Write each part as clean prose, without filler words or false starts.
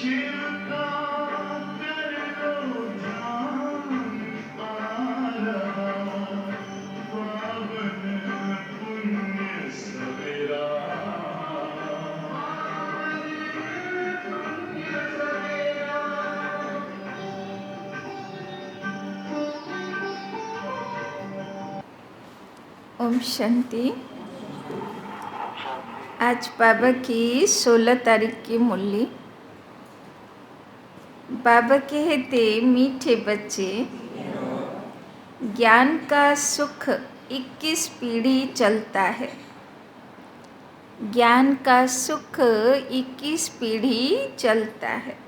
शिव का कर लो ध्यान, आ रहा पावन पुण्य सवेरा। ओम शांति। आज बाबा की 16 तारीख की मुरली। बाबा कहते, मीठे बच्चे, ज्ञान का सुख 21 पीढ़ी चलता है। ज्ञान का सुख 21 पीढ़ी चलता है।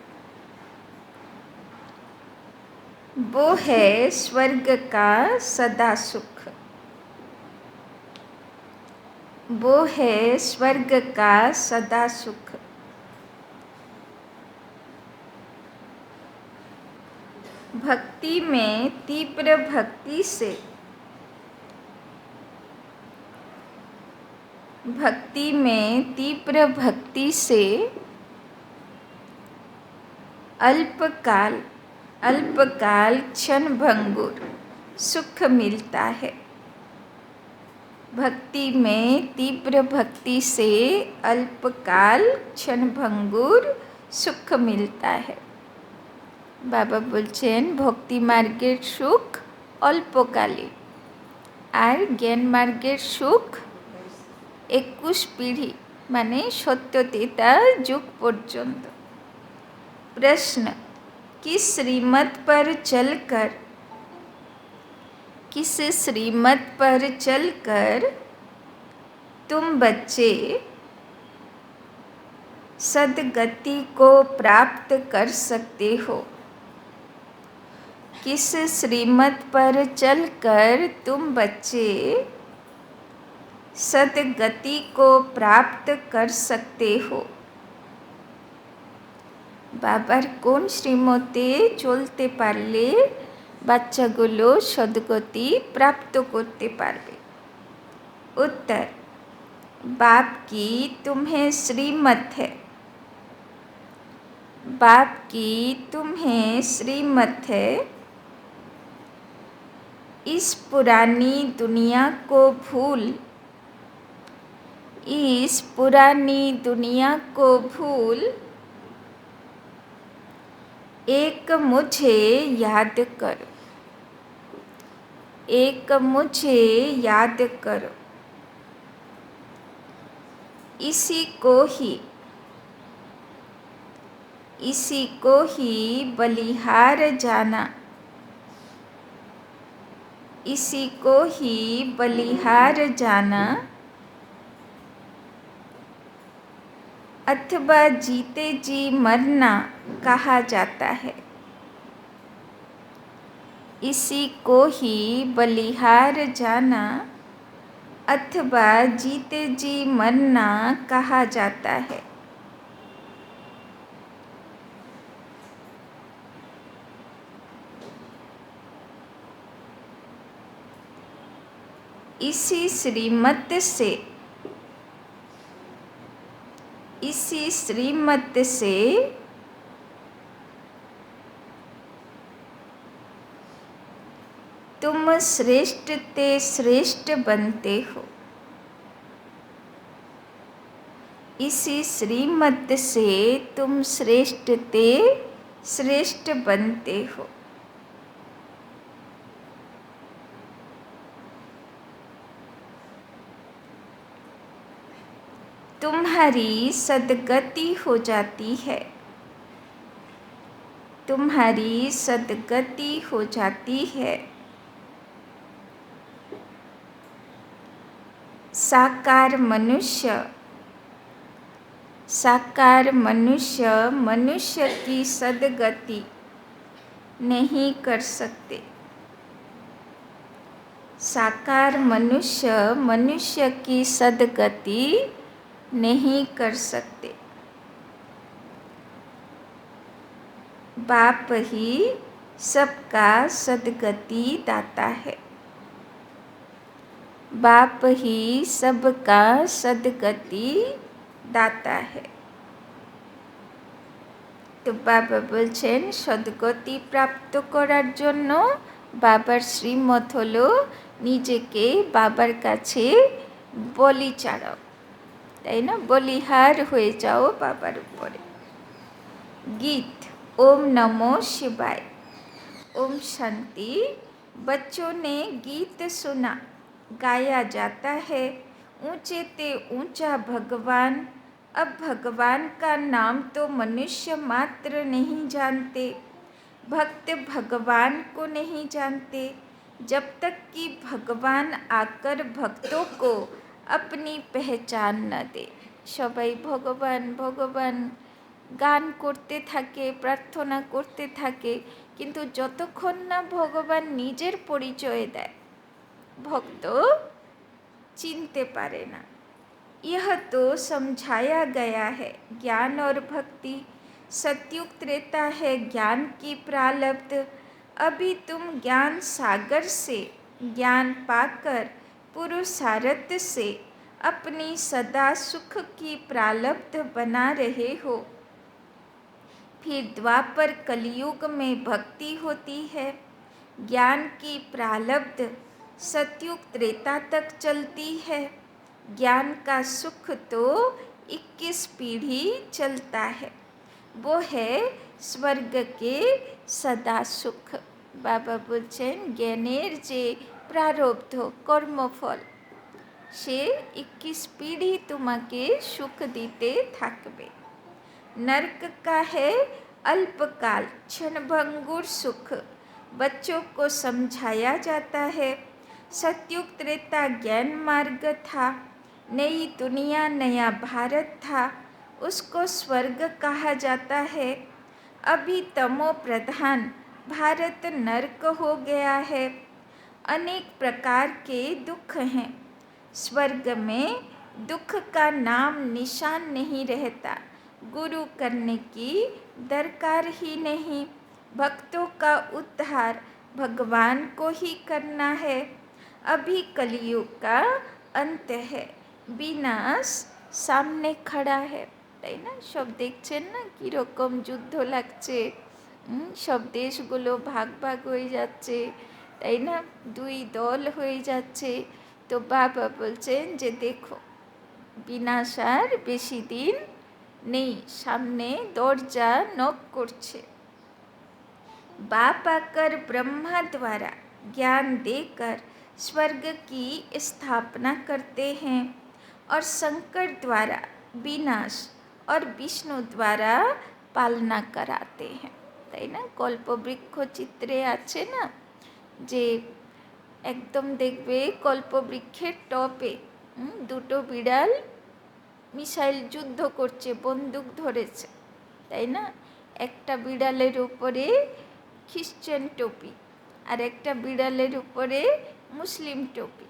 वो है स्वर्ग का सदा सुख। वो है स्वर्ग का सदा सुख। भक्ति में तीव्र भक्ति से, भक्ति में तीव्र भक्ति से अल्पकाल क्षण भंगुर सुख मिलता है। भक्ति में तीव्र भक्ति से अल्पकाल क्षण भंगुर सुख मिलता है। बाबा बोलছেন भक्ति मार्गेर सुख अल्पकाली और ज्ञान मार्गेर सुख 21 पीढ़ी माने 70 जुग पर्यन्त। प्रश्न, किस श्रीमत पर चलकर तुम बच्चे सद्गति को प्राप्त कर सकते हो? किस श्रीमत पर चलकर तुम बच्चे सद्गति को प्राप्त कर सकते हो? बाबार कोन श्रीमते चलते पारले बाच्चागुलो सद्गति प्राप्त करते पारबे? उत्तर, बाप की तुम्हें श्रीमत है। बाप की तुम्हें श्रीमत है। इस पुरानी दुनिया को भूल एक मुझे याद करो। इसी को ही बलिहार जाना। इसी को ही बलिहार जाना अथवा जीते जी मरना कहा जाता है। इसी को ही बलिहार जाना अथवा जीते जी मरना कहा जाता है। इसी श्रीमत से तुम श्रेष्ठ ते श्रेष्ठ बनते हो। इसी श्रीमत से तुम श्रेष्ठ ते श्रेष्ठ बनते हो। तुम्हारी सद्गति हो जाती है। तुम्हारी सद्गति हो जाती है। साकार मनुष्य की सद्गति नहीं कर सकते। साकार मनुष्य की सद्गति नहीं कर सकते। बाप ही सबका सद्गति दाता है। बाप ही सबका सद्गति दाता है। তো বাবা বলছেন সদ্গতি প্রাপ্ত করার জন্য বাবার শ্রীমত হলো নিজেকে বাবার কাছে বলি চাড়াও, তাই না? বলিহার হয়ে যাও বাবার উপরে। गीत ओम नमो शिवाय। ओम शांति। बच्चों ने गीत सुना, गाया जाता है ऊंचे ते ऊंचा भगवान। अब भगवान का नाम तो मनुष्य मात्र नहीं जानते, भक्त भगवान को नहीं जानते। जब तक कि भगवान आकर भक्तों को अपनी पहचान न दे। সবাই ভগবান ভগবান গান করতে থাকে, প্রার্থনা করতে থাকে, কিন্তু যতক্ষণ না ভগবান নিজের পরিচয় দেয় ভক্ত চিনতে পারে না। यह तो समझाया गया है ज्ञान और भक्ति सतयुग त्रेता है ज्ञान की प्रारब्ध। अभी तुम ज्ञान सागर से ज्ञान पाकर पुरुषार्थ से अपनी सदा सुख की प्रारब्ध बना रहे हो। फिर द्वापर कलयुग में भक्ति होती है। ज्ञान की प्रारब्ध सतयुग त्रेता तक चलती है। ज्ञान का सुख तो 21 पीढ़ी चलता है, वो है स्वर्ग के सदा सुख। बाबा बोलছেন জ্ঞানের যে প্রারব্ধ কর্মফল সে 21 पीढ़ी তোমাকে সুখ দিতে থাকবে। नर्क का है अल्पकाल क्षणभंगुर सुख। बच्चों को समझाया जाता है सतयुग त्रेता ज्ञान मार्ग था, नई दुनिया नया भारत था, उसको स्वर्ग कहा जाता है। अभी तमो प्रधान भारत नर्क हो गया है। अनेक प्रकार के दुख हैं। स्वर्ग में दुख का नाम निशान नहीं रहता। गुरु करने की दरकार ही नहीं। भक्तों का उद्धार भगवान को ही करना है। अभी कलयुग का अंत है, विनाश सामने खड़ा है। তাই না? সব দেখছেন না কীরকম যুদ্ধ লাগছে, সব দেশগুলো ভাগ ভাগ হয়ে যাচ্ছে, তাই না? দুই দল হয়ে যাচ্ছে। তো বাবা বলছেন যে দেখো বিনাশ আর বেশি দিন নেই, সামনে দরজা নক করছে। बाप आकर ब्रह्मा द्वारा ज्ञान देकर स्वर्ग की स्थापना करते हैं और शंकर द्वारा विनाश और विष्णु द्वारा पालना कराते हैं। তাই না? কল্পবৃক্ষ চিত্রে আছে না যে একদম দেখবে কল্পবৃক্ষের টপে দুটো বিড়াল মিসাইল যুদ্ধ করছে, বন্দুক ধরেছে, তাই না? একটা বিড়ালের উপরে খ্রিশ্চান টুপি আর একটা বিড়ালের উপরে মুসলিম টুপি,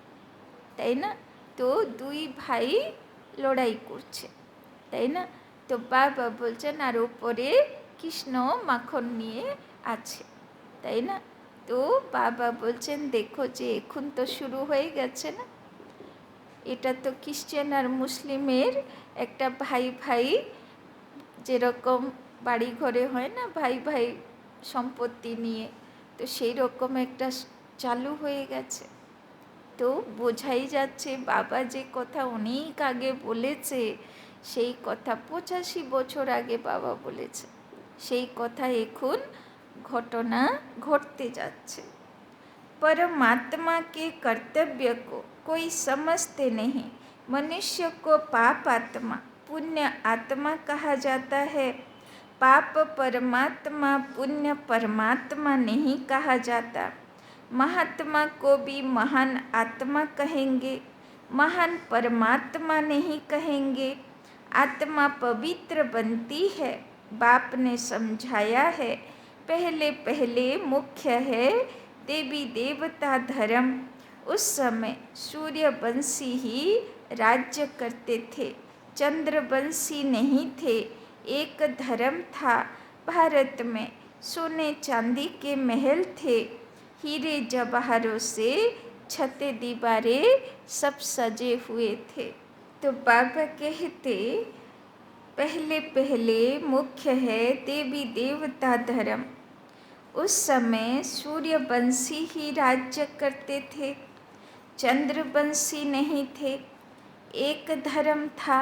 তাই না? তো দুই ভাই লড়াই করছে, তাই না? তো বাবা বলছেন আর উপরে কৃষ্ণ মাখন নিয়ে আছে, তাই না? তো বাবা বলছেন দেখো যে এখন তো শুরু হয়ে গেছে না, এটা তো খ্রিশ্চান আর মুসলিমের একটা ভাই ভাই যেরকম বাড়ি ঘরে হয় না ভাই ভাই সম্পত্তি নিয়ে, তো সেই রকম একটা চালু হয়ে গেছে। তো বোঝাই যাচ্ছে বাবা যে কথা অনেক আগে বলেছে, সেই কথা 85 বছর আগে বাবা বলেছে, সেই কথা এখন ঘটনা ঘটতে যাচ্ছে। परमात्मा के कर्तव्य को कोई समझते नहीं। मनुष्य को पाप आत्मा पुण्य आत्मा कहा जाता है। पाप परमात्मा पुण्य परमात्मा नहीं कहा जाता। महात्मा को भी महान आत्मा कहेंगे, महान परमात्मा नहीं कहेंगे। आत्मा पवित्र बनती है, बाप ने समझाया है। पहले पहले मुख्य है देवी देवता धर्म। उस समय सूर्यवंशी ही राज्य करते थे, चंद्रवंशी नहीं थे। एक धर्म था। भारत में सोने चांदी के महल थे, हीरे जवाहरों से छते दीवारें सब सजे हुए थे। तो बाबा कहते पहले पहले मुख्य है देवी देवता धर्म। उस समय सूर्यवंशी ही राज्य करते थे, चंद्रवंशी नहीं थे। एक धर्म था,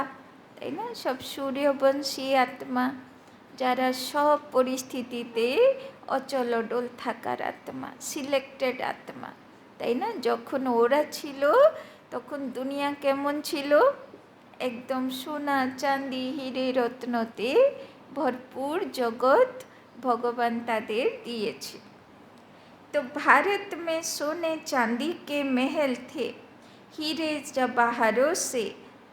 তাই না? সব সূর্যবংশী আত্মা, যারা সব পরিস্থিতিতে অচল অডল থাকার আত্মা, সিলেক্টেড আত্মা, তাই না? যখন ওরা ছিল তখন দুনিয়া কেমন ছিল? একদম সোনা চাঁদি হিরে রত্নতে ভরপুর জগৎ ভগবান তাদের দিয়েছে। तो भारत में सोने चांदी के महल थे, हीरे जवाहरों से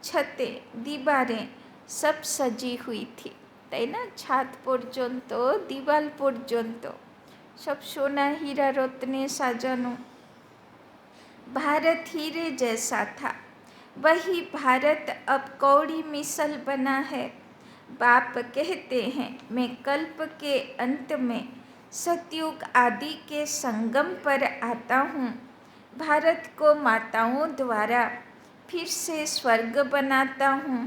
छतें दीवारें सब सजी हुई थी, তাই না? ছাদ পর্যন্ত, দিवाल পর্যন্ত সব সোনা হীরা রত্নে সাজানো। भारत हीरे जैसा था, वही भारत अब कौड़ी मिसल बना है। बाप कहते हैं, मैं कल्प के अंत में सतयुग आदि के संगम पर आता हूँ। भारत को माताओं द्वारा फिर से स्वर्ग बनाता हूँ।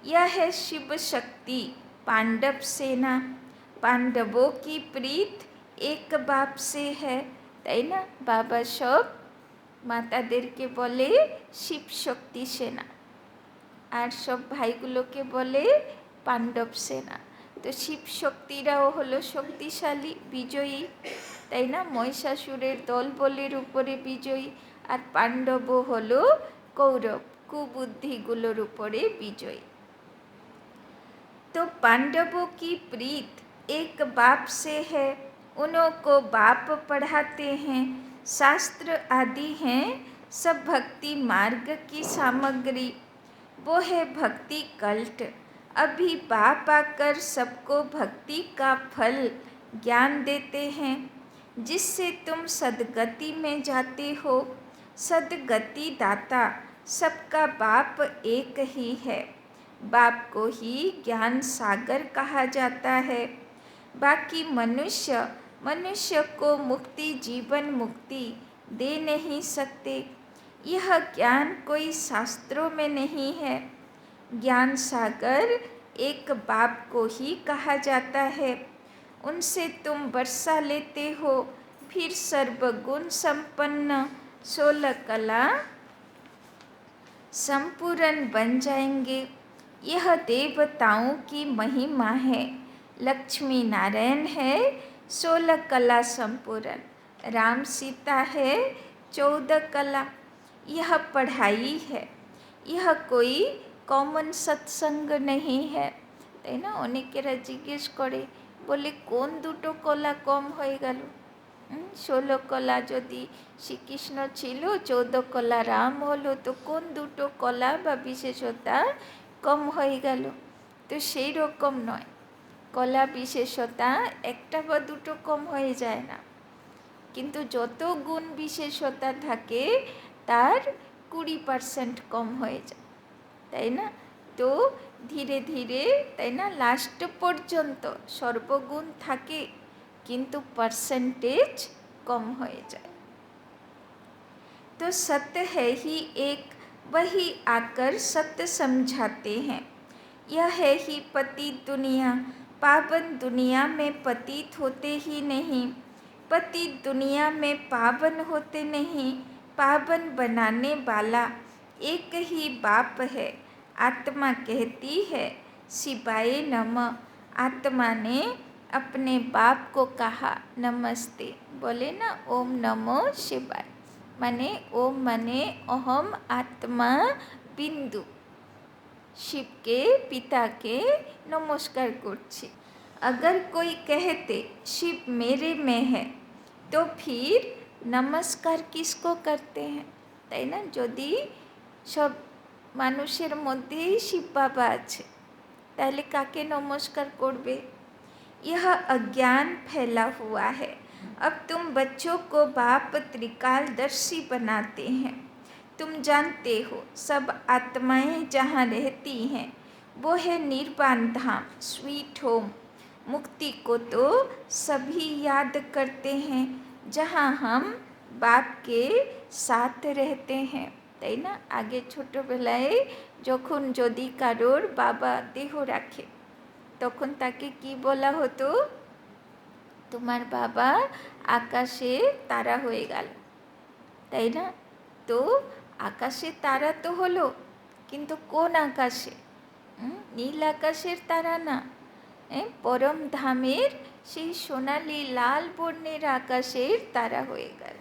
यह है शिव शक्ति पांडव सेना। पांडवों की प्रीत एक बाप से है, তাই না? বাবা সব মাতাদেরকে বলে শিব শক্তি সেনা, আর সব ভাইগুলোকে বলে পাণ্ডব সেনা। তো শিব শক্তিরাও হলো শক্তিশালী, বিজয়ী, তাই না? মহিষাসুরের দলবলের উপরে বিজয়ী। আর পাণ্ডবও হলো কৌরব, কুবুদ্ধিগুলোর উপরে বিজয়ী। तो पांडवों की प्रीत एक बाप से है, उन्हों को बाप पढ़ाते हैं। शास्त्र आदि हैं सब भक्ति मार्ग की सामग्री। वो है भक्ति कल्ट। अभी बाप आकर सबको भक्ति का फल ज्ञान देते हैं, जिससे तुम सदगति में जाते हो। सदगति दाता सबका बाप एक ही है। बाप को ही ज्ञान सागर कहा जाता है। बाकी मनुष्य को मुक्ति जीवन मुक्ति दे नहीं सकते। यह ज्ञान कोई शास्त्रों में नहीं है। ज्ञान सागर एक बाप को ही कहा जाता है। उनसे तुम वर्षा लेते हो, फिर सर्वगुण संपन्न 16 कला संपूर्ण बन जाएंगे। यह देवताओं की महिमा है। लक्ष्मी नारायण है 16 कला संपूर्ण, राम सीता है 14 कला। यह पढ़ाई है, यह कोई কমন সৎসঙ্গ नहीं है, তাই না? অনেকেরা জিজ্ঞেস করে, বলে কোন দুটো কলা কম হয়ে গেল? 16 কলা যদি শ্রীকৃষ্ণ ছিল, 14 কলা রাম হলো, তো কোন দুটো কলা বা বিশেষতা কম হয়ে গেল? তো সেই রকম নয়, কলা বিশেষতা একটা বা দুটো কম হয়ে যায় না, কিন্তু যত গুণ বিশেষতা থাকে তার 20% কম হয়ে যায়, তাই না? তো ধীরে ধীরে, তাই না, লাস্ট পর্যন্ত সর্বগুণ থাকে কিন্তু পার্সেন্টেজ কম হয়ে যায়। तो सत्य है ही एक, वही आकर सत्य समझाते हैं। यह है ही पतित दुनिया, पावन दुनिया में पतित होते ही नहीं, पतित दुनिया में पावन होते नहीं। पावन बनाने वाला एक ही बाप है। आत्मा कहती है शिवाय नमः। आत्मा ने अपने बाप को कहा नमस्ते, बोले ना ओम नमो शिवाय, माने ओम माने अहम आत्मा बिंदु, शिव के पिता के नमस्कार करছি। अगर कोई कहते शिव मेरे में है तो फिर नमस्कार किसको करते हैं, তাই না? যদি সব মানুষের মধ্যেই শিব বাবা আছে, তাহলে কাকে নমস্কার করবে? यह अज्ञान फैला हुआ है। अब तुम बच्चों को बाप त्रिकालदर्शी बनाते हैं। तुम जानते हो सब आत्माएं जहाँ रहती हैं वो है निर्वाण धाम, स्वीट होम। मुक्ति को तो सभी याद करते हैं जहाँ हम बाप के साथ रहते हैं, তাই না? আগে ছোটোবেলায় যখন যদি কারোর বাবা দেহ রাখে তখন তাকে কি বলা হতো? তোমার বাবা আকাশে তারা হয়ে গেল, তাই না? তো আকাশে তারা তো হলো, কিন্তু কোন আকাশে? নীল আকাশের তারা না, পরম ধামের সেই সোনালি লাল বর্ণের আকাশের তারা হয়ে গেল।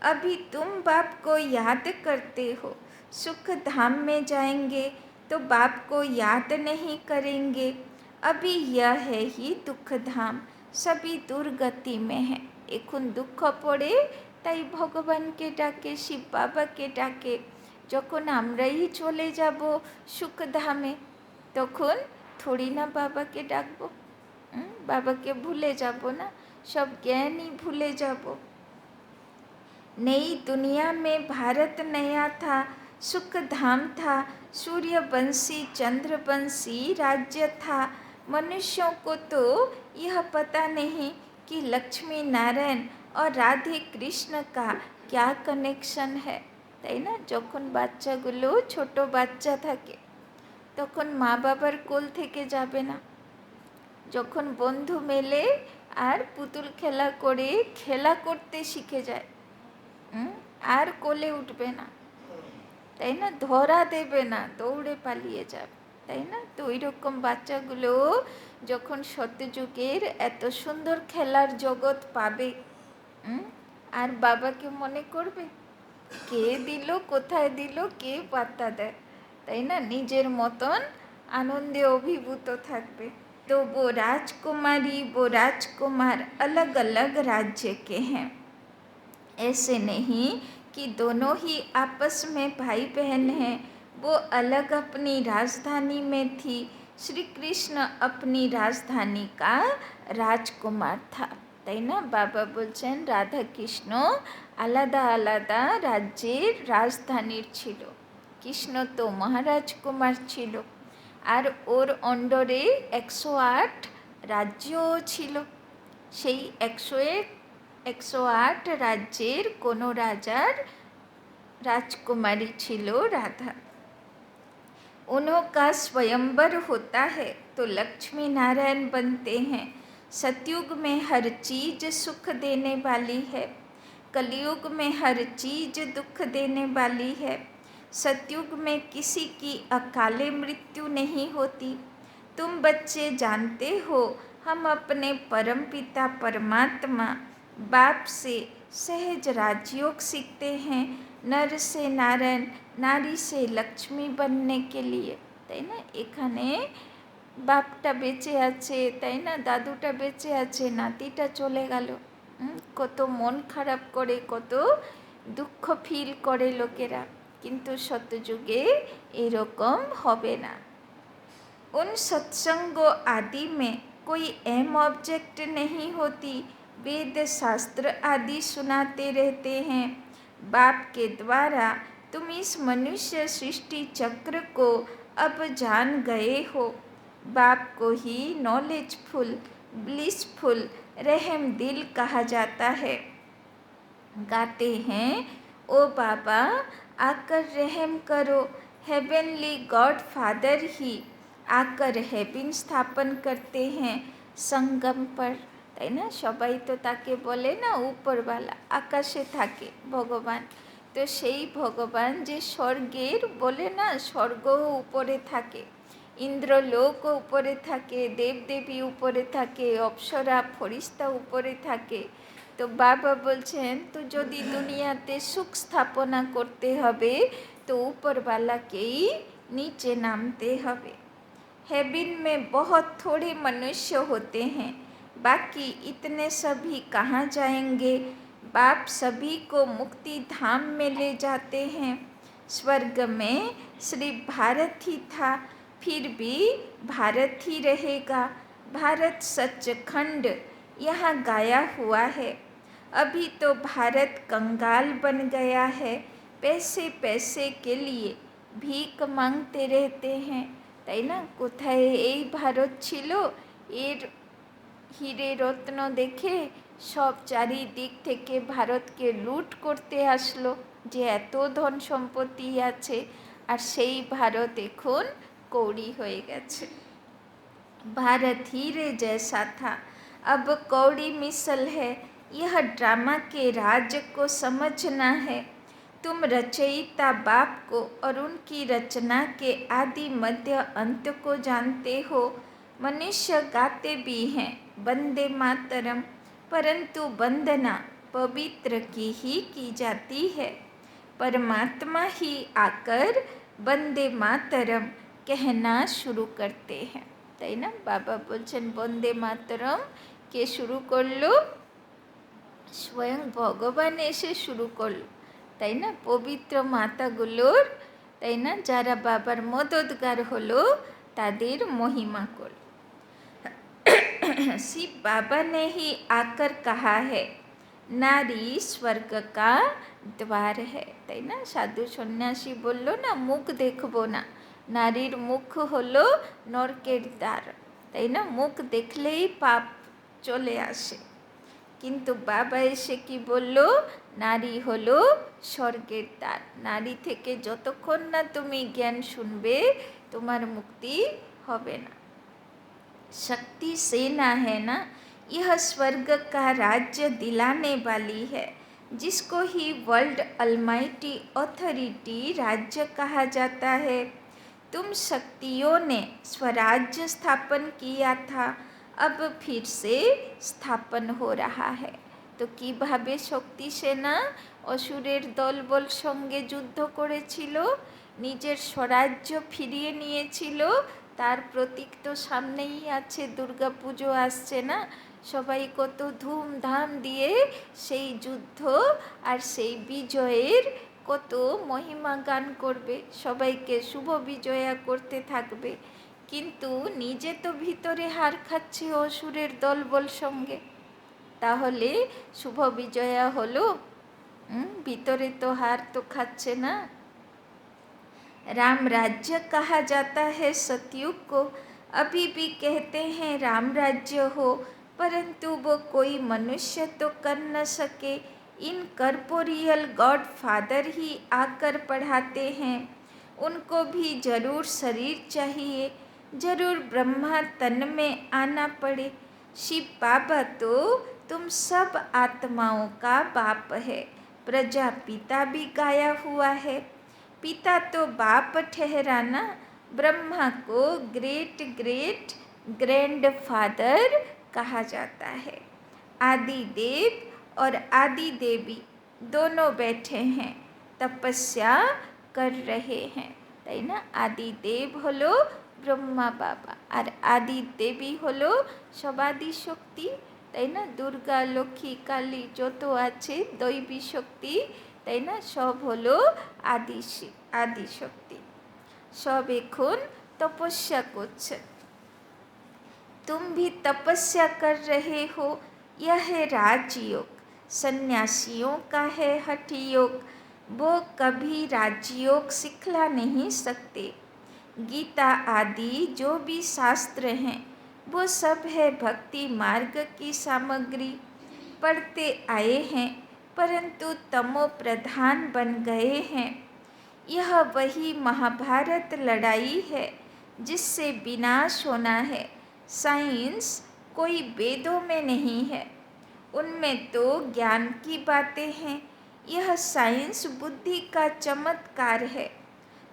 अभी तुम बाप को याद करते हो, सुख धाम में जाएंगे तो बाप को याद नहीं करेंगे। अभी यह है ही दुख धाम, सभी दुर्गति में है। এখন দুঃখ পড়ে তাই ভগবানকে ডাকে, শিব বাবাকে ডাকে। যখন আমরাই চলে যাব সুখধামে তখন থোড়ি না বাবাকে ডাকবো, বাবাকে ভুলে যাব না, সব জ্ঞানই ভুলে যাব। नई दुनिया में भारत नया था, सुख धाम था, सूर्यवंशी चंद्रवंशी राज्य था। मनुष्यों को तो यह पता नहीं कि लक्ष्मी नारायण और राधे कृष्ण का क्या कनेक्शन है, তাই না? যখন বাচ্চাগুলো ছোট বাচ্চা থাকে তখন মা বাবার কোল থেকে যাবে না, যখন বন্ধু মেলে আর পুতুল খেলা করে খেলা করতে শিখে যায়, আর কোলে উঠবে না, তাই না? ধরা দেবে না, দৌড়ে পালিয়ে যাবে, তাই না? তো ওই রকম বাচ্চাগুলো যখন সত্যযুগের এত সুন্দর খেলার জগৎ পাবে, আর বাবাকে মনে করবে, কে দিল কোথায় দিল কে পাত্তা দেয়, তাই না? নিজের মতন আনন্দে অভিভূত থাকবে। तो वो राजकुमारी वो राजकुमार अलग अलग राज्य के हैं, ऐसे नहीं कि दोनों ही आपस में भाई बहन हैं। वो अलग अपनी राजधानी में थी, श्री कृष्ण अपनी राजधानी का राजकुमार था, তাই না? বাবা বলছেন রাধা কৃষ্ণ আলাদা আলাদা রাজ্যের রাজধানীর ছিল। কৃষ্ণ তো মহারাজ কুমার ছিল, আর ওর অন্ডরে 108 রাজ্যও ছিল। সেই 108 राज्येर कोनो राजार राजकुमारी छिलो राधा। उनका स्वयंवर होता है तो लक्ष्मी नारायण बनते हैं। सतयुग में हर चीज़ सुख देने वाली है, कलयुग में हर चीज़ दुख देने वाली है। सतयुग में किसी की अकाले मृत्यु नहीं होती। तुम बच्चे जानते हो हम अपने परमपिता परमात्मा बाप से सहज राजयोग सीखते हैं, नर से नारायण नारी से लक्ष्मी बनने के लिए, তাই না? এখানে বাপটা বেঁচে আছে, তাই না? দাদুটা বেঁচে আছে, নাতিটা চলে গেল, কত মন খারাপ করে, কত দুঃখ ফিল করে লোকেরা, কিন্তু সত্যযুগে এরকম হবে না। उन सत्संगों आदि में कोई अहम ऑब्जेक्ट नहीं होती, वेद शास्त्र आदि सुनाते रहते हैं। बाप के द्वारा तुम इस मनुष्य सृष्टि चक्र को अब जान गए हो। बाप को ही नॉलेजफुल ब्लिसफुल रहम दिल कहा जाता है। गाते हैं ओ बाबा आकर रहम करो, हेवनली गॉड फादर ही आकर हेबिन स्थापन करते हैं संगम पर, তাই না? সবাই তো তাকে বলে না উপরওয়ালা, আকাশে থাকে ভগবান। তো সেই ভগবান যে স্বর্গের, বলে না স্বর্গও উপরে থাকে, ইন্দ্রলোকও উপরে থাকে, দেবদেবী উপরে থাকে, অপ্সরা ফরিস্তা উপরে থাকে। তো বাবা বলছেন তো যদি দুনিয়াতে সুখ স্থাপনা করতে হবে তো উপরওয়ালাকেই নিচে নামতে হবে। हेबिन में बहुत थोड़े मनुष्य होते हैं, बाकी इतने सभी कहाँ जाएंगे। बाप सभी को मुक्ति धाम में ले जाते हैं। स्वर्ग में श्री भारत ही था, फिर भी भारत ही रहेगा। भारत सचखंड यहाँ गाया हुआ है। अभी तो भारत कंगाल बन गया है, पैसे पैसे के लिए भीख मांगते रहते हैं, তাই না? কোথায় এই ভারত ছিল, এর হিরে রত্ন দেখে সব চারিদিক থেকে ভারতকে লুট করতে আসলো, যে এত ধন সম্পত্তি আছে আর সেই ভারত এখন कौड़ी হয়ে গেছে। भारत हीरे जैसा था, अब कौड़ी मिसल है। यह ड्रामा के राज को समझना है। तुम रचयिता बाप को और उनकी रचना के आदि मध्य अंत को जानते हो। मनुष्य गाते भी हैं वंदे मातरम, परंतु वंदना पवित्र की ही जाती है। परमात्मा ही आकर वंदे मातरम कहना शुरू करते हैं। তাই না? বাবা বলছেন বন্দে মাতরম কে শুরু করলো? স্বয়ং ভগবান এসে শুরু করলো, তাই না? পবিত্র মাতাগুলোর, তাই না, যারা বাবার মদতগার হলো তাদের মহিমা করল। शिव बाबा ने ही आकर कहा है नारी स्वर्ग का द्वार है, তাই না? সাধু সন্ন্যাসী বলল না মুখ দেখবো না, নারীর মুখ হলো নরকের দ্বার, তাই না? মুখ দেখলেই পাপ চলে আসে। কিন্তু বাবা এসে কি বলল? নারী হলো স্বর্গের দ্বার। নারী থেকে যতক্ষণ না তুমি জ্ঞান শুনবে তোমার মুক্তি হবে না। शक्ति सेना है ना, यह स्वर्ग का राज्य दिलाने वाली है, जिसको ही वर्ल्ड अलमाइटी ऑथोरिटी राज्य कहा जाता है। तुम शक्तियों ने स्वराज्य स्थापन किया था, अब फिर से स्थापन हो रहा है। তো কীভাবে শক্তি সেনা অসুরের দলবল সঙ্গে যুদ্ধ করেছিল, নিজের স্বরাজ্য ফিরিয়ে নিয়েছিল, তার প্রতীক তো সামনেই আছে। দুর্গা পুজো আসছে না, সবাই কত ধুমধাম দিয়ে সেই যুদ্ধ আর সেই বিজয়ের কত মহিমা গান করবে, সবাইকে শুভ বিজয়া করতে থাকবে। কিন্তু নিজে তো ভিতরে হার খাচ্ছে অসুরের দলবল সঙ্গে, তাহলে শুভ বিজয়া হলো? ভিতরে তো হার তো খাচ্ছে না। राम राज्य कहा जाता है सतयुग को, अभी भी कहते हैं राम राज्य हो, परंतु वो कोई मनुष्य तो कर न सके। इन कर्पोरियल गॉड फादर ही आकर पढ़ाते हैं। उनको भी जरूर शरीर चाहिए, जरूर ब्रह्मा तन में आना पड़े। शिव बाबा तो तुम सब आत्माओं का बाप है। प्रजापिता भी गाया हुआ है। पिता तो बाप ठहराना, ब्रह्मा को ग्रेट ग्रेट ग्रैंड फादर कहा जाता है। आदि देव और आदि देवी दोनों बैठे हैं, तपस्या कर रहे हैं, তাই না? আদি দেব হলো ব্রহ্মা বাবা, আর আদি দেবী হলো সবাদি শক্তি, তাই না? দুর্গা লক্ষ্মী কালী যত আছে দৈবী শক্তি, তাই না, সব হলো আদি শক্তি। সব এখন তপস্যা করছে। तुम भी तपस्या कर रहे हो, यह है राजयोग। सन्यासियों का है हठ योग, वो कभी राजयोग सिखला नहीं सकते। गीता आदि जो भी शास्त्र हैं वो सब है भक्ति मार्ग की सामग्री। पढ़ते आए हैं परंतु तमो प्रधान बन गए हैं। यह वही महाभारत लड़ाई है जिससे विनाश होना है। साइंस कोई वेदों में नहीं है, उनमें तो ज्ञान की बातें हैं। यह साइंस बुद्धि का चमत्कार है,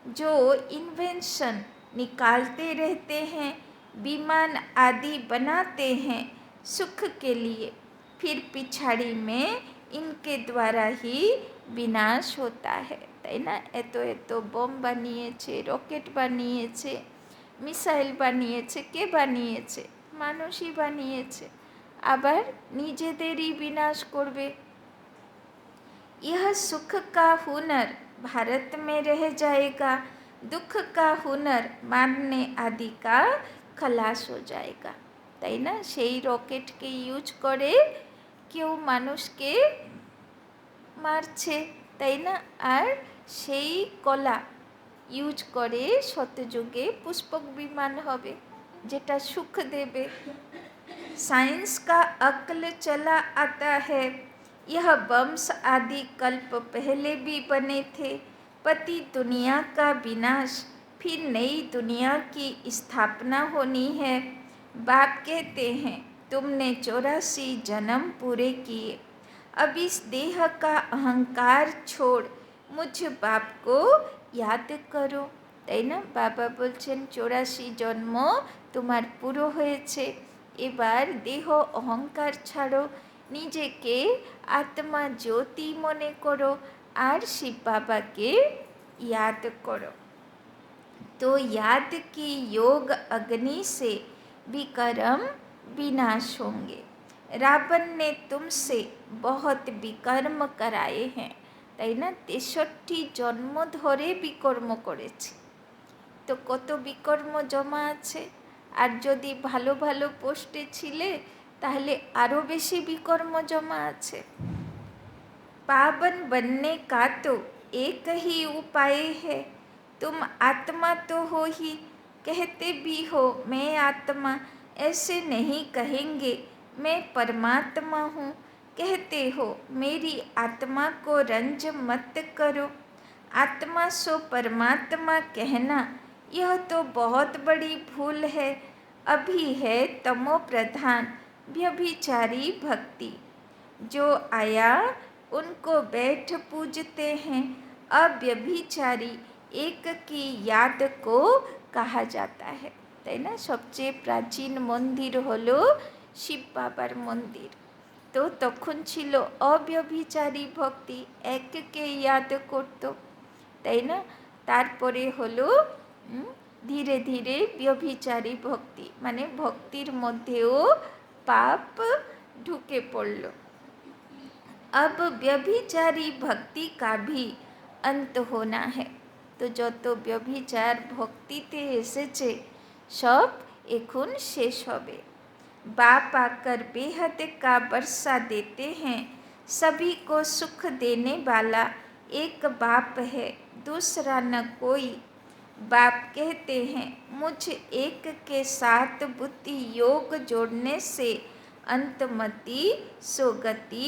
जो इन्वेंशन निकालते रहते हैं, विमान आदि बनाते हैं सुख के लिए, फिर पिछाड़ी में इनके द्वारा ही विनाश होता है, তাই না? এত বোম বানিয়েছে, রকেট বানিয়েছে, মিসাইল বানিয়েছে, কে বানিয়েছে? মানুষই বানিয়েছে, আবার নিজেদেরই বিনাশ করবে। यह सुख का हुनर भारत में रह जाएगा, दुख का हुनर मारने आदि का खलास हो जाएगा, তাই না? সেই রকেটকে ইউজ করে কেউ মানুষকে মারছে, তাই না? আর সেই কলা ইউজ করে শতযুগে পুষ্পক বিমান হবে, যেটা সুখ দেবে। साइंस का अक्ल चला आता है। यह बम्स आदि कल्प पहले भी बने थे, पति दुनिया का विनाश, फिर नई दुनिया की स्थापना होनी है। बाप कहते हैं तुमने 84 जन्म पूरे किए, अब इस देह का अहंकार छोड़ मुझ बाप को याद करो। তাই না? বাবা বলছেন 84 জন্ম তোমার পুরো হয়েছে, এবার দেহ অহংকার ছাড়ো, নিজেকে আত্মা জ্যোতি মনে করো আর শিব বাবাকে याद करो। तो याद की योग अग्नि से विकर्म विनाश होंगे। रावण ने तुमसे बहुत विकर्म कराए हैं, তাই না? 63 জন্ম ধরে বিকর্ম করেছে, তো কত বিকর্ম জমা আছে। আর যদি ভালো ভালো পোস্টে ছিলে তাহলে আরও বেশি বিকর্ম জমা আছে। पावन बनने का तो एक ही उपाय है, तुम आत्मा तो हो ही, कहते भी हो मैं आत्मा, ऐसे नहीं कहेंगे मैं परमात्मा हूँ। कहते हो मेरी आत्मा को रंज मत करो, आत्मा सो परमात्मा कहना यह तो बहुत बड़ी भूल है। अभी है तमो प्रधान व्यभिचारी भक्ति, जो आया उनको बैठ पूजते हैं। अव्यभिचारी एक की याद को कहा जाता है, তাই না? সবচেয়ে প্রাচীন মন্দির হলো শিব বাবার মন্দির। তো তখন ছিল অব্যভিচারী ভক্তি, এককে ইয়াদ করত, তাই না? তারপরে হলো ধীরে ধীরে ব্যভিচারী ভক্তি, মানে ভক্তির মধ্যেও পাপ ঢুকে পড়ল। अब व्यभिचारी भक्ति का भी अंत होना है। तो যত ব্যভিচার ভক্তিতে এসেছে সব এখন শেষ হবে। बाप आकर बेहद का वर्षा देते हैं, सभी को सुख देने वाला एक बाप है, दूसरा न कोई। बाप कहते हैं मुझ एक के साथ बुद्धि योग जोड़ने से अंतमति सोगति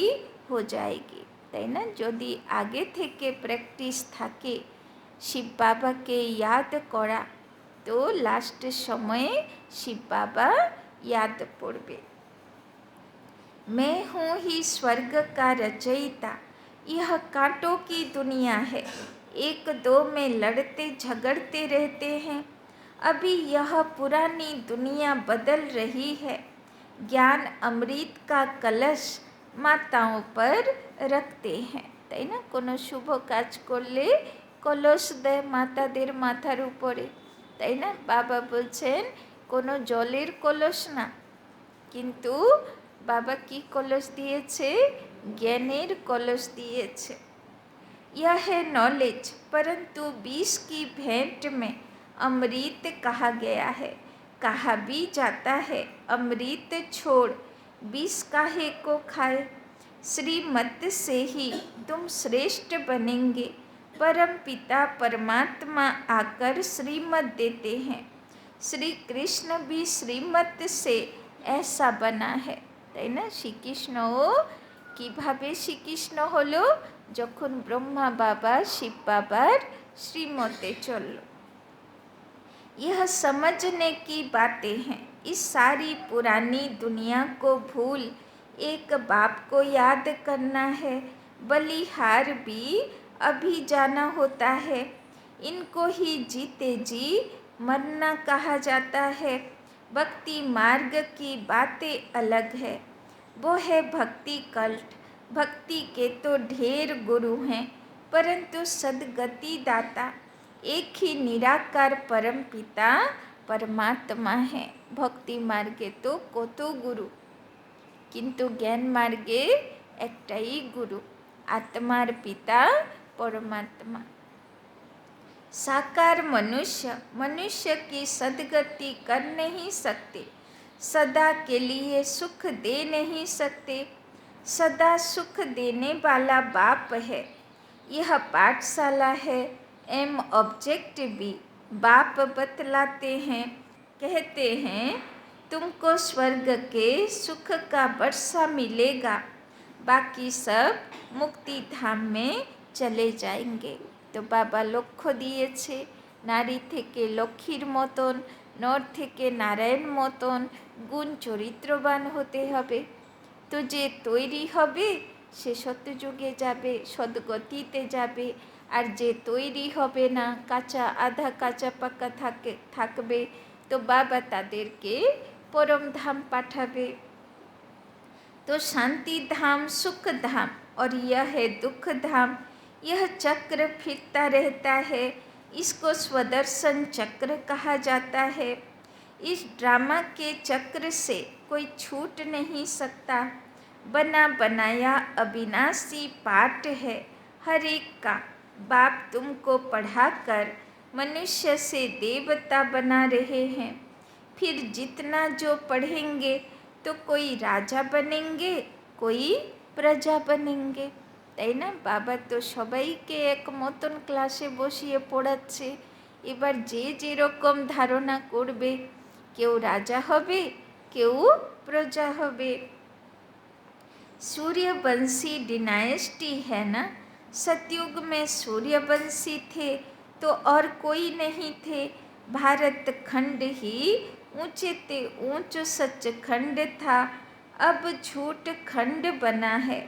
हो जाएगी, তাই না? যদি আগে থেকে প্র্যাকটিস থাকে শিব বাবাকে याद করা, তো লাস্টের সময়ে শিব বাবা याद পড়বে। मैं हूँ ही स्वर्ग का रचयिता, यह कांटों की दुनिया है, एक दो में लड़ते झगड़ते रहते हैं। अभी यह पुरानी दुनिया बदल रही है। ज्ञान अमृत का कलश মাতাও पर रखते हैं, তাই না? কোনো শুভ কাজ করলে কলস দেয় মাতাদের মাথার উপরে, তাই না? বাবা বলছেন কোনো জলের কলস না, কিন্তু বাবা কি কলস দিয়েছে? জ্ঞানের কলস দিয়েছে। यह है नॉलेज, परंतु 20 की भेंट में अमृत कहा गया है। कहा भी जाता है अमृत छोड़ 20 काहे को खाए, श्रीमत से ही तुम श्रेष्ठ बनेंगे। परम पिता परमात्मा आकर श्रीमत देते हैं, श्री कृष्ण भी श्रीमत से ऐसा बना है, তাই না? শ্রীকৃষ্ণও কীভাবে শ্রীকৃষ্ণ হলো? যখন ব্রহ্মা বাবা শিব বাবার শ্রীমতে চলল। यह समझने की बातें हैं, इस सारी पुरानी दुनिया को भूल एक बाप को याद करना है। बलिहार भी अभी जाना होता है, इनको ही जीते जी मरना कहा जाता है। भक्ति मार्ग की बातें अलग है, वो है भक्ति कल्ट। भक्ति के तो ढेर गुरु हैं, परंतु सदगति दाता एक ही निराकार परम पिता परमात्मा है। भक्ति मार्गे तो कतो गुरु, किंतु ज्ञान मार्गे एकटाई गुरु, आत्मार पिता परमात्मा। साकार मनुष्य मनुष्य की सदगति कर नहीं सकते, सदा के लिए सुख दे नहीं सकते। सदा सुख देने वाला बाप है, यह पाठशाला है। एम ऑब्जेक्ट भी बाप बतलाते हैं, कहते हैं तुमको स्वर्ग के सुख का वर्षा मिलेगा, बाकी सब मुक्ति धाम में चले जाएंगे। तो তো বাবা লক্ষ্য দিয়েছে নারী থেকে লক্ষ্মীর মতন, নর থেকে নারায়ণ মতন গুণ চরিত্রবান হতে হবে। তো যে তৈরি হবে সে সত্যযুগে যাবে, সদ্গতিতে যাবে। আর যে তৈরি হবে না, কাঁচা আধা কাঁচা পাকা থাকবে, তো বাবা তাদেরকে परमधाम पाठावे। तो शांति धाम, सुख धाम और यह है दुख धाम। यह चक्र फिरता रहता है, इसको स्वदर्शन चक्र कहा जाता है। इस ड्रामा के चक्र से कोई छूट नहीं सकता। बना बनाया अविनाशी पाठ है हर एक का। बाप तुमको पढ़ाकर मनुष्य से देवता बना रहे हैं। फिर जितना जो पढ़ेंगे तो कोई राजा बनेंगे, कोई प्रजा बनेंगे। তাই না? বাবা তো সবাইকে এক মতন ক্লাসে বসিয়ে পড়াচ্ছে। এবার যে যেরকম ধারণা করবে, কেউ রাজা হবে, কেউ প্রজা হবে। सूर्यवंशी डिनाइस्टी है ना। सतयुग में सूर्यवंशी थे तो और कोई नहीं थे। भारत खंड ही ऊंचे ते ऊंच सचखंड था, अब झूठ खंड बना है।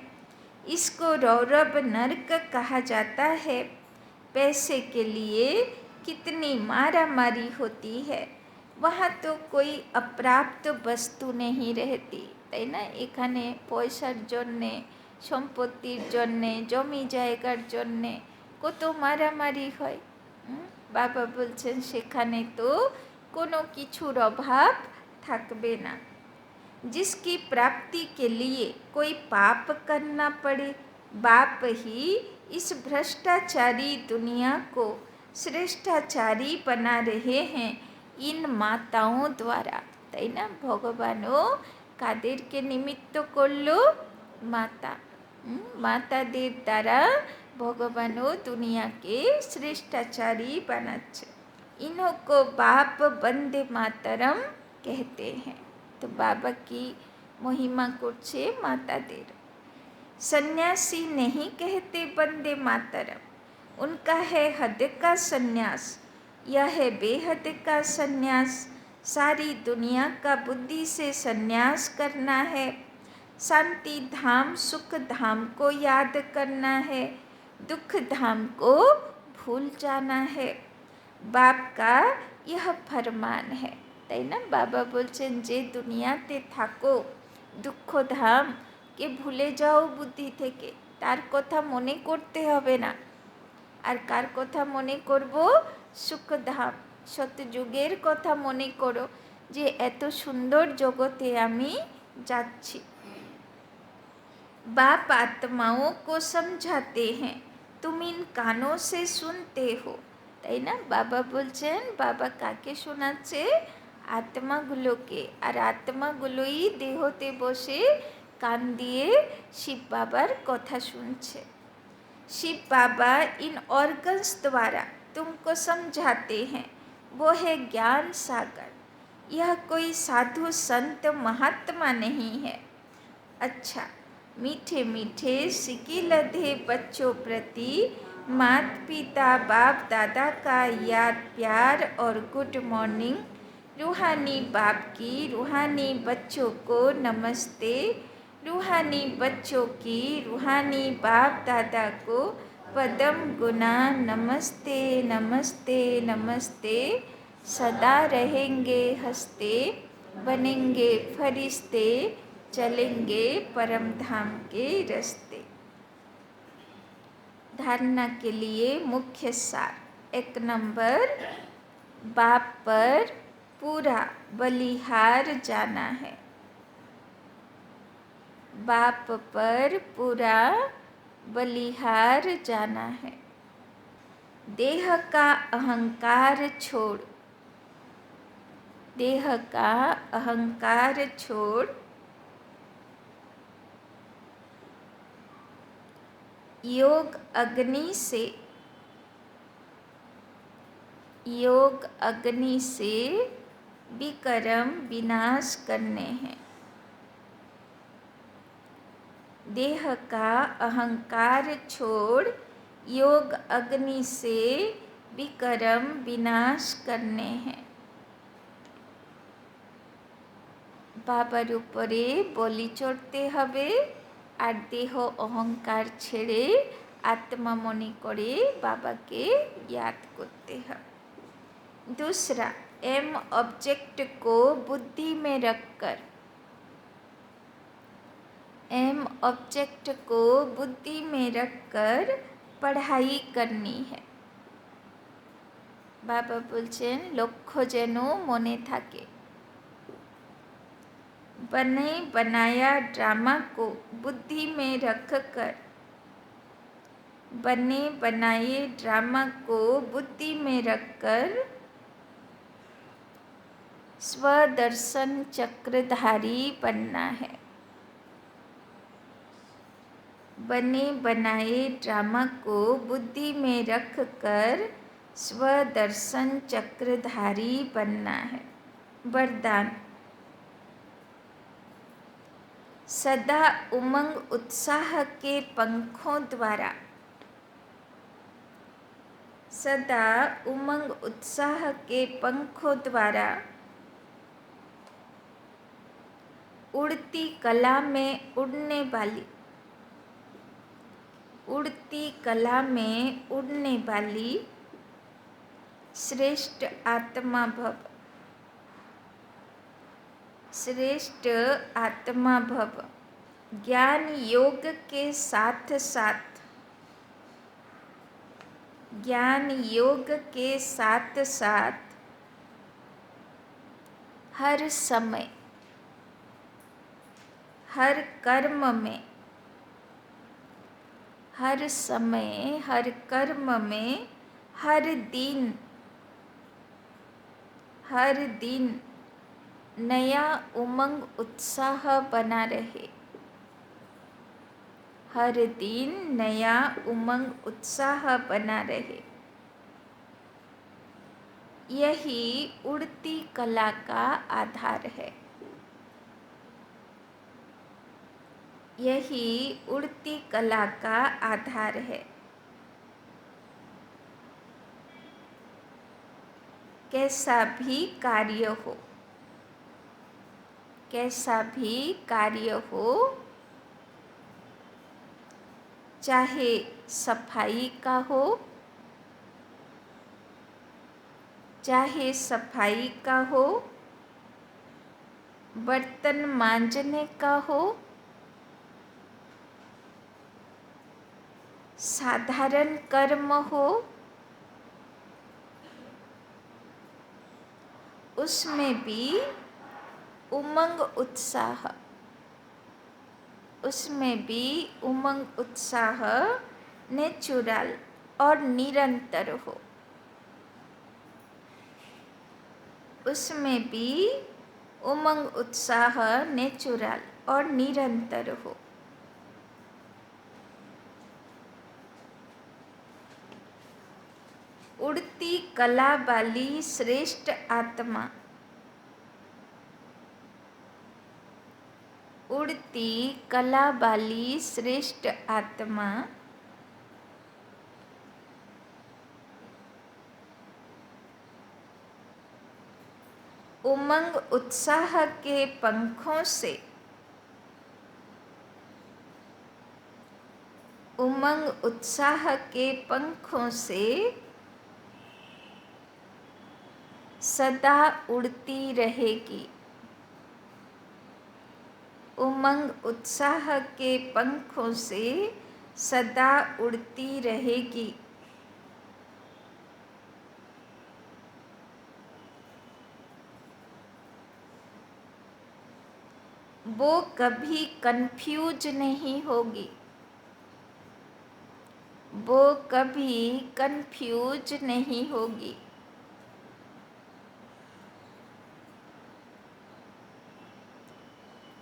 इसको रौरव नरक कहा जाता है। पैसे के लिए कितनी मारा मारी होती है, वहाँ तो कोई अप्राप्त वस्तु नहीं रहती। তাই না? এখানে পয়সার জন্যে, সম্পত্তির জন্যে, জমি জায়গার জন্যে কত মারামারি হয়। বাবা বলছেন সেখানে তো কোনো কিছুর অভাব থাকবে না। जिसकी प्राप्ति के लिए कोई पाप करना पड़े, बाप ही इस भ्रष्टाचारी दुनिया को श्रेष्ठाचारी बना रहे हैं इन माताओं द्वारा। তাই না? ভগবানও কাদেরকে নিমিত্ত করলো? মাতা। মাতাদের দ্বারা ভগবানও দুনিয়াকে শ্রেষ্ठाचारी বানাচ্ছে। इन्हों को बाप वंदे मातरम कहते हैं। तो बाबा की महिमा করছে माताদের। सन्यासी नहीं कहते वंदे मातरम, उनका है हद का सन्यास। यह है बेहद का सन्यास। सारी दुनिया का बुद्धि से सन्यास करना है। शांति धाम, सुख धाम को याद करना है, दुख धाम को भूल जाना है। बाप का यह फरमान है। তাই না? বাবা বলছেন যে দুনিয়াতে থাকো, দুঃখ ধাম কে ভুলে যাও বুদ্ধি থেকে, তার কথা মনে করতে হবে না। আর কার কথা মনে করব? সুখধাম, সত্যযুগের কথা মনে করো যে এত সুন্দর জগতে আমি যাচ্ছি। बाप आत्माओं को समझाते हैं, तुम इन कानों से सुनते हो। তাই না? বাবা বলছেন, বাবা কাকে শোনাচ্ছে? আত্মাগুলোকে। আর আত্মাগুলোই দেহতে বসে কান দিয়ে শিব বাবার কথা শুনছে। शिव बाबा इन ऑर्गन्स द्वारा तुमको समझाते हैं। वो है ज्ञान सागर। यह कोई साधु संत महात्मा नहीं है। अच्छा, मीठे मीठे सिकी लधे बच्चों प्रति माता पिता बाप दादा का याद प्यार और गुड मॉर्निंग। रूहानी बाप की रूहानी बच्चों को नमस्ते। रूहानी बच्चों की रूहानी बाप दादा को पदम गुना नमस्ते नमस्ते नमस्ते। सदा रहेंगे हंसते, बनेंगे फरिश्ते, चलेंगे परम धाम के रास्ते। धारणा के लिए मुख्य सार। 1 नंबर, बाप पर पूरा बलिहार जाना है। बाप पर पूरा बलिहार जाना है। देह का अहंकार छोड़, देह का अहंकार छोड़ योग अग्नि से, योग अग्नि से विकर्म विनाश करने हैं। देह का अहंकार छोड़ योग अग्नि से विकर्म विनाश करने हैं। বাবার উপরে বলি চড়তে হবে আর দেহ অহংকার ছেড়ে आत्मा मने करे बाबा के याद करते हैं। दूसरा, एम ऑब्जेक्ट को बुद्धि में रखकर, एम ऑब्जेक्ट को बुद्धि में रखकर पढ़ाई करनी है। बाबा बोलছেন लक्ष्य যেন মনে থাকে। बने बनाया ड्रामा को बुद्धि में रखकर, बने बनाए ड्रामा को बुद्धि में रखकर स्वदर्शन चक्रधारी बनना है। बने बनाए ड्रामा को बुद्धि में रखकर स्वदर्शन चक्रधारी बनना है। वरदान, सदा उमंग उत्साह के पंखों द्वारा, सदा उमंग उत्साह के पंखों द्वारा उड़ती कला में उड़ने वाली, उड़ती कला में उड़ने वाली श्रेष्ठ आत्मा भव, श्रेष्ठ आत्मा भव। ज्ञान योग के साथ साथ, ज्ञान योग के साथ साथ हर समय, हर कर्म में, हर समय, हर कर्म में, हर दिन, हर दिन नया उमंग उत्साह बना रहे। हर दिन नया उमंग उत्साह बना रहे। यही उड़ती कला का आधार है। यही उड़ती कला का आधार है। कैसा भी कार्य हो, कैसा भी कार्य हो, चाहे सफाई का हो, चाहे सफाई का हो, बर्तन मांजने का हो, साधारण कर्म हो, उसमें भी उमंग उत्साह, उसमें भी उमंग उत्साह नेचुरल और निरंतर हो। उसमें भी उमंग उत्साह नेचुरल और निरंतर हो। उड़ती कला वाली श्रेष्ठ आत्मा, उड़ती कला वाली श्रेष्ठ आत्मा उमंग उत्साह के पंखों से, उमंग उत्साह के पंखों से सदा उड़ती रहेगी। उमंग उत्साह के पंखों से सदा उड़ती रहेगी। वो कभी कंफ्यूज नहीं होगी। वो कभी कंफ्यूज नहीं होगी।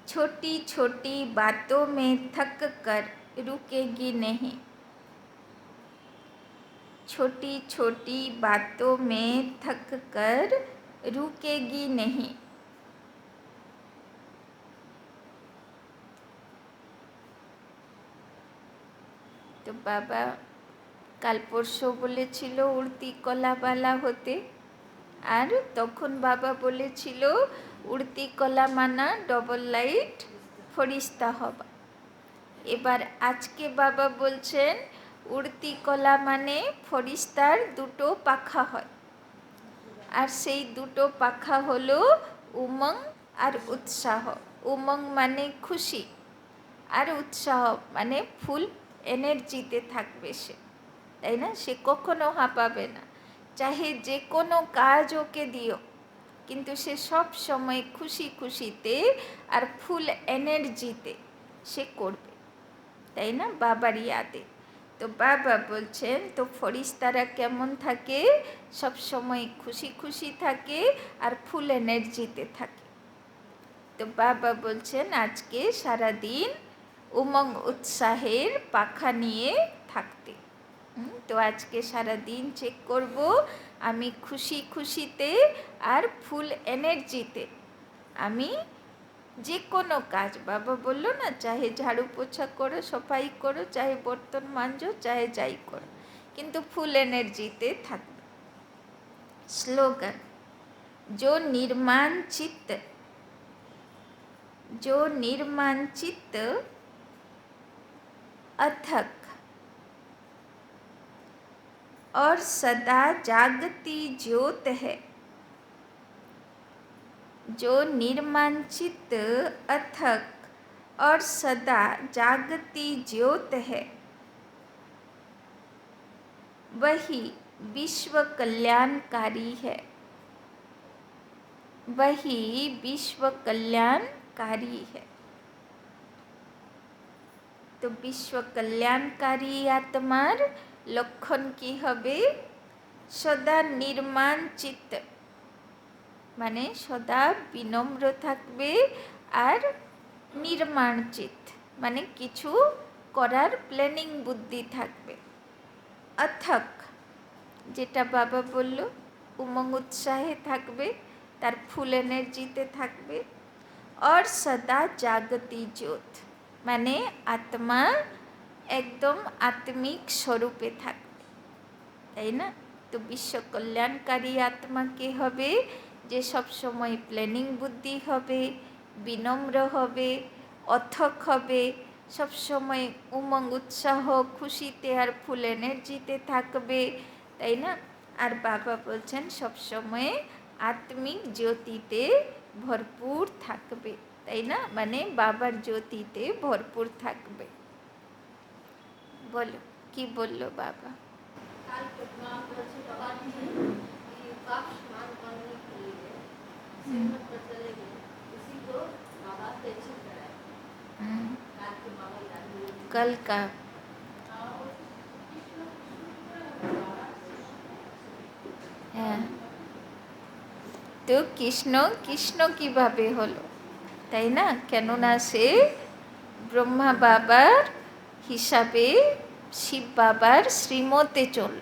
छोटी छोटी बातों में थक कर रुकेगी नहीं। छोटी छोटी बातों में थक कर रुकेगी नहीं। तो बाबा কাল পরশু বলেছিল উড়তি কলাবালা হতে, আর তখন বাবা বলেছিল উড়তি কলা মানা ডবল লাইট ফরিস্তা হবা। এবার আজকে বাবা বলছেন উড়তি কলা মানে ফরিস্তার দুটো পাখা হয়, আর সেই দুটো পাখা হলো উমং আর উৎসাহ। উমং মানে খুশি, আর উৎসাহ মানে ফুল এনার্জিতে থাকবে সে, তাই না? সে কখনো হাঁপাবে না, চাহে যে কোনো কাজ ওকে দিও, কিন্তু সে সব সময় খুশি খুশিতে আর ফুল এনার্জিতে সে করবে, তাই না? বাবার ইয়াদে। তো বাবা বলছেন তো ফরিস্তারা কেমন থাকে? সব সময় খুশি খুশি থাকে আর ফুল এনার্জিতে থাকে। তো বাবা বলছেন আজকে সারাদিন উমং উৎসাহের পাখা নিয়ে থাকতে। তো আজকে সারাদিন চেক করব আমি খুশি খুশিতে আর ফুল এনার্জিতে আমি যে কোনো কাজ, বাবা বললো না, চাহে ঝাড়ু পোছা করো, সাফাই করো, চাহে বর্তন মাজো, চাহে যাই করো, কিন্তু ফুল এনার্জিতে থাকবে। স্লোগান, जो निर्माण चित्त अथक और सदा जागती ज्योत है, जो निर्माण चित्त अथक और सदा जागती ज्योत है, वही विश्व कल्याणकारी है, वही विश्व कल्याणकारी है। तो विश्व कल्याणकारी आत्मार लक्षण की हबे? सदा निर्माण चित्त, माने सदा विनम्र थाकबे, और निर्माण चित्त माने किछु करार प्लानिंग बुद्धि थाकबे। अथक जेटा बाबा बोललो उमंग उत्साहे थाकबे, तार फुल एनार्जीते थाकबे। और सदा जागती ज्योत माने आत्मा एकदम आत्मिक स्वरूपे थाकबे, ताई ना? तो विश्व कल्याणकारी आत्मा के हबे? जे सब समय प्लानिंग बुद्धि हबे, विनम्र हबे, अथक हबे, सब समय उमंग उत्साह खुशीते और फुल एनार्जीते थाकबे, ताई ना? और बाबा बोलছেন सब समय आत्मिक ज्योतिते भरपूर थाकबे, ताई ना? माने बाबार ज्योतिते भरपूर थाकबे। बोलो कि बोललो बाबा? कल का হ্যাঁ, তো কৃষ্ণ কৃষ্ণ কীভাবে হলো, তাই না? কেননা সে ব্রহ্মা বাবার হিসাবে শিব বাবার শ্রীমতে চলল,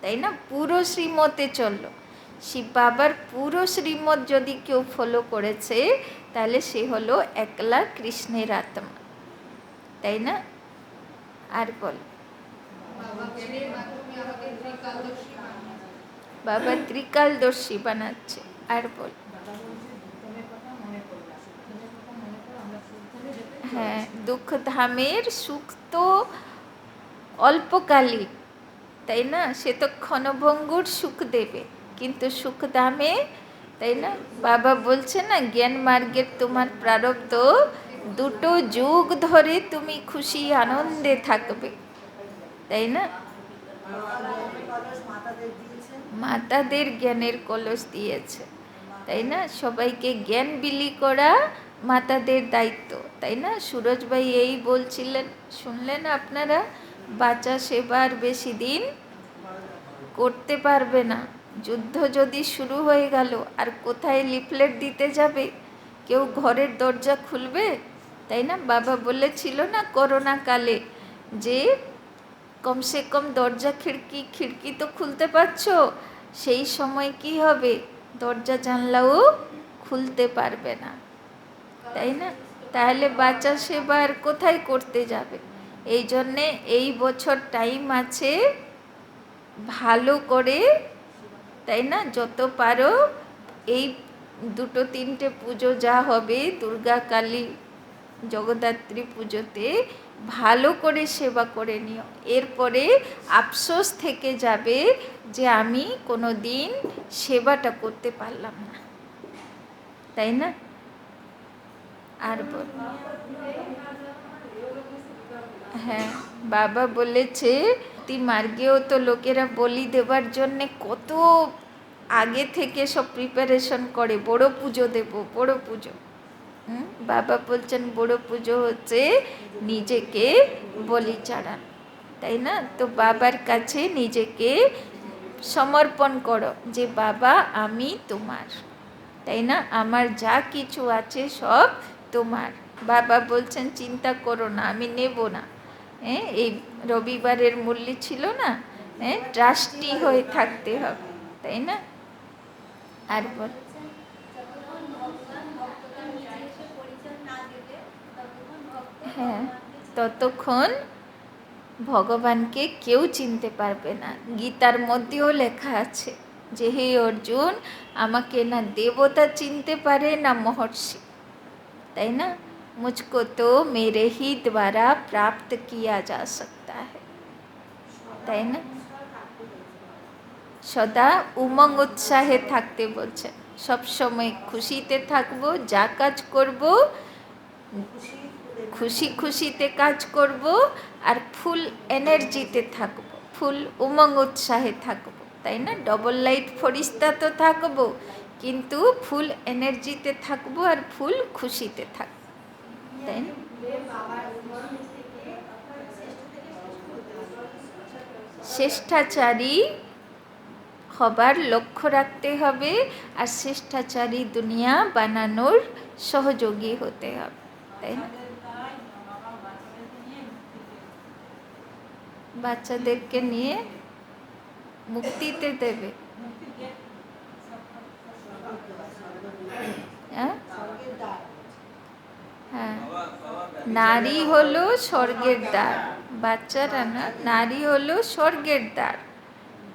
তাই না? পুরো শ্রীমতে চলল। শিব বাবার পুরো শ্রীমত যদি কেউ ফলো করেছে তাহলে সে হলো একলা কৃষ্ণের আত্মা, তাই না? আর বল, বাবা ত্রিকালদর্শী বানাচ্ছে। আর বল, হ্যাঁ, দুঃখ ধামের সুখ তো অল্পকালিক, তাই না? সে তো ক্ষণভঙ্গুর সুখ দেবে, কিন্তু সুখ ধামে, তাই না? বাবা বলছে না জ্ঞান মার্গের তোমার প্রারব্ধ, দুটো যুগ ধরে তুমি খুশি আনন্দে থাকবে, তাই না? মাতাদের জ্ঞানের কলস দিয়েছে, তাই না? সবাইকে জ্ঞান বিলি করা মাতাদের দায়িত্ব, তাই না? সুরজ ভাই এই বলছিলেন, শুনলেন আপনারা? বাচ্চা সেবার বেশি দিন করতে পারবে না, যুদ্ধ যদি শুরু হয়ে গেল আর কোথায় লিফলেট দিতে যাবে, কেউ ঘরের দরজা খুলবে? তাই না? বাবা বলেছিল না করোনা কালে যে কমসে কম দরজা খিড়কি তো খুলতে পারছো, সেই সময় কি হবে? দরজা জানলাও খুলতে পারবে না, তাই না? তাহলে বাচ্চা সেবা আর কোথায় করতে যাবে? এই জন্যে এই বছর টাইম আছে ভালো করে, তাই না, যত পারো এই 2-3টে পুজো যা হবে দুর্গা, কালী, জগদ্ধাত্রী পুজোতে ভালো করে সেবা করে নিও। এরপরে আফসোস থেকে যাবে যে আমি কোনো দিন সেবাটা করতে পারলাম না, তাই না? আর বল। হ্যাঁ, বাবা বলেছে মার্গেও তো লোকেরা বলি দেবার জন্যে কত আগে থেকে সব প্রিপারেশন করে, বড় পুজো দেব, বড় পুজো। বাবা বলছেন বড় পুজো হচ্ছে নিজেকে বলি চাড়ান, তাই না? তো বাবার কাছে নিজেকে সমর্পণ করো যে বাবা আমি তোমার, তাই না? আমার যা কিছু আছে সব তোমার। বাবা বলছেন চিন্তা করো না, আমি নেব না। এই রবিবারের মূল্য ছিল না, ট্রাস্টি হয়ে থাকতে হবে, তাই না? আর বল। হ্যাঁ, ততক্ষণ ভগবানকে কেউ চিনতে পারবে না। গীতার মধ্যেও লেখা আছে যে হে অর্জুন, আমাকে না দেবতা চিনতে পারে না মহর্ষি, তাই না? মুঝকো তো মেরে হি দ্বারা প্রাপ্ত কিয়া যা সকতা হ্যায়, তাই না? সদা উমঙ্গ উৎসাহে থাকতে বলছেন, সবসময় খুশিতে থাকবো, যা কাজ করব খুশি খুশিতে কাজ করব, আর ফুল এনার্জিতে থাকবো, ফুল উমঙ্গ উৎসাহে থাকবো, তাই না? ডবল লাইট ফরিস্তা তো থাকবো, কিন্তু ফুল এনার্জিতে থাকবো আর ফুল খুশিতে থাকবো, তাই না? শ্রেষ্ঠাচারী হবার লক্ষ্য রাখতে হবে, আর শ্রেষ্ঠাচারী দুনিয়া বানানোর সহযোগী হতে হবে, তাই না? বাচ্চাদেরকে নিয়ে মুক্তিতে দেবে। হ্যাঁ, হ্যাঁ, নারী হলো স্বর্গের দ্বার, বাচ্চারা না, নারী হলো স্বর্গের দ্বার,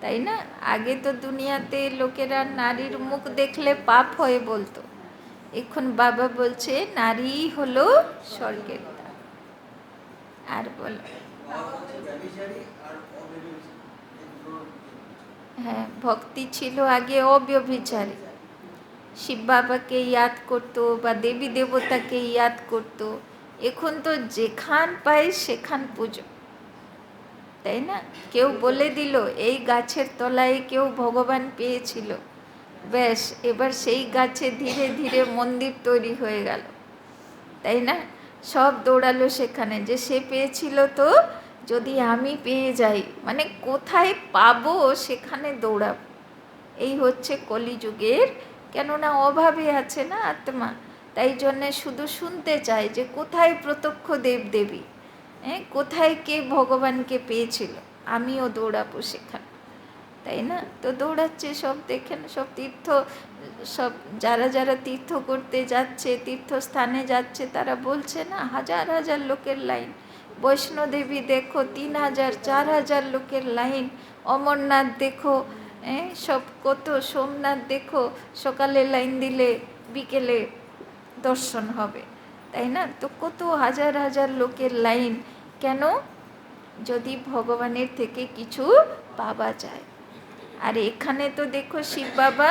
তাই না? আগে তো দুনিয়াতে লোকেরা নারীর মুখ দেখলে পাপ হয়ে বলতো, এখন বাবা বলছে নারী হলো স্বর্গের দ্বার। আর বলো। হ্যাঁ, ভক্তি ছিল আগে অব্যভিচারী, শিব বাবাকে ইয়াদ করতো বা দেবী দেবতাকে ইয়াদ করতো। এখন তো যেখান পায় সেখান পুজো, তাই না? কেউ বলে দিল এই গাছের তলায় কেউ ভগবান পেয়েছিল, ব্যাস এবার সেই গাছে ধীরে ধীরে মন্দির তৈরি হয়ে গেল, তাই না? সব দৌড়ালো সেখানে যে সে পেয়েছিল, তো যদি আমি পেয়ে যাই, মানে কোথায় পাবো সেখানে দৌড়াবো। এই হচ্ছে কলিযুগের, কেননা অভাবে আছে না আত্মা, তাই জন্যে শুধু শুনতে চায় যে কোথায় প্রত্যক্ষ দেবদেবী, কোথায় কে ভগবানকে পেয়েছিল, আমিও দৌড়াবো সেখানে, তাই না? তো দৌড়াচ্ছে সব, দেখেন সব তীর্থ, সব যারা যারা তীর্থ করতে যাচ্ছে, তীর্থস্থানে যাচ্ছে, তারা বলছে না হাজার হাজার লোকের লাইন। বৈষ্ণোদেবী দেখো 3,000-4,000 লোকের লাইন, অমরনাথ দেখো, সব কত, সোমনাথ দেখো সকালে লাইন দিলে বিকেলে দর্শন হবে, তাই না? তো কত হাজার হাজার লোকের লাইন, কেন? যদি ভগবানের থেকে কিছু পাওয়া যায়। আর এখানে তো দেখো শিব বাবা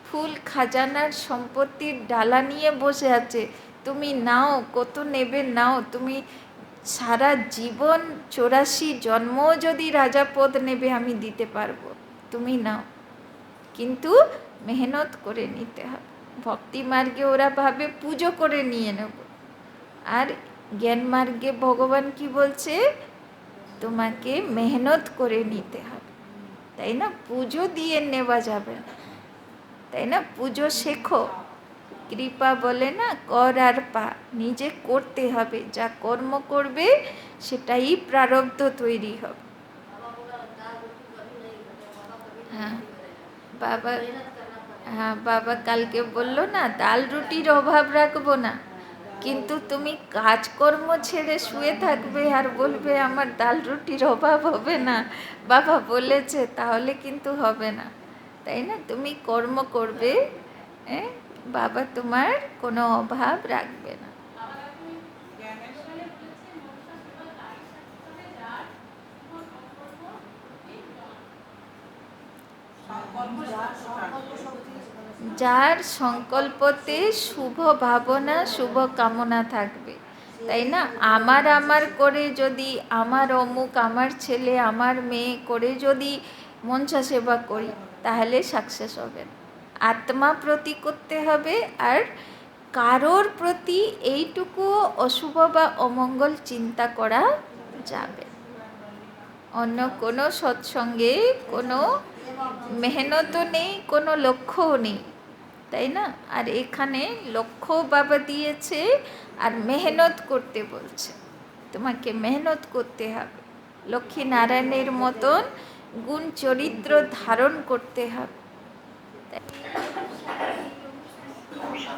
ফুল খাজানার সম্পত্তির ডালা নিয়ে বসে আছে, তুমি নাও, কত নেবে নাও, তুমি সারা জীবন 84 জন্ম যদি রাজাপদ নেবে আমি দিতে পারবো, তুমি নাও, কিন্তু মেহনত করে নিতে হবে। ভক্তি মার্গে ওরা ভাবে পুজো করে নিয়ে নেব, আর জ্ঞান মার্গে ভগবান কি বলছে, তোমাকে মেহনত করে নিতে হবে, তাই না? পুজো দিয়ে নেওয়া যাবে না, তাই না? পুজো শেখো, কৃপা বলে না, কর আর পা, নিজে করতে হবে, যা কর্ম করবে সেটাই প্রারব্ধ তৈরি হবে। হ্যাঁ, বাবা, হ্যাঁ বাবা কালকে বললো না ডাল রুটির অভাব রাখবো না, কিন্তু তুমি কাজকর্ম ছেড়ে শুয়ে থাকবে আর বলবে আমার ডাল রুটির অভাব হবে না, বাবা বলেছে, তাহলে কিন্তু হবে না, তাই না? তুমি কর্ম করবে, বাবা তোমার কোনো অভাব রাখবে না। যার সংকল্পতে শুভ ভাবনা শুভ কামনা থাকবে, তাই না? আমার করে যদি আমার অমুক, আমার ছেলে, আমার মেয়ে করে যদি মনসা সেবা করি, তাহলে সাকসেস হবে না। আত্মা প্রতি করতে হবে, আর কারোর প্রতি এইটুকুও অশুভ বা অমঙ্গল চিন্তা করা যাবে। অন্য কোনো সৎসঙ্গে কোনো মেহনতও নেই, কোনো লক্ষ্যও নেই, তাই না? আর এখানে লক্ষ্য বাবা দিয়েছে আর মেহনত করতে বলছে, তোমাকে মেহনত করতে হবে, লক্ষ্মী নারায়ণের মতন গুণ চরিত্র ধারণ করতে হবে।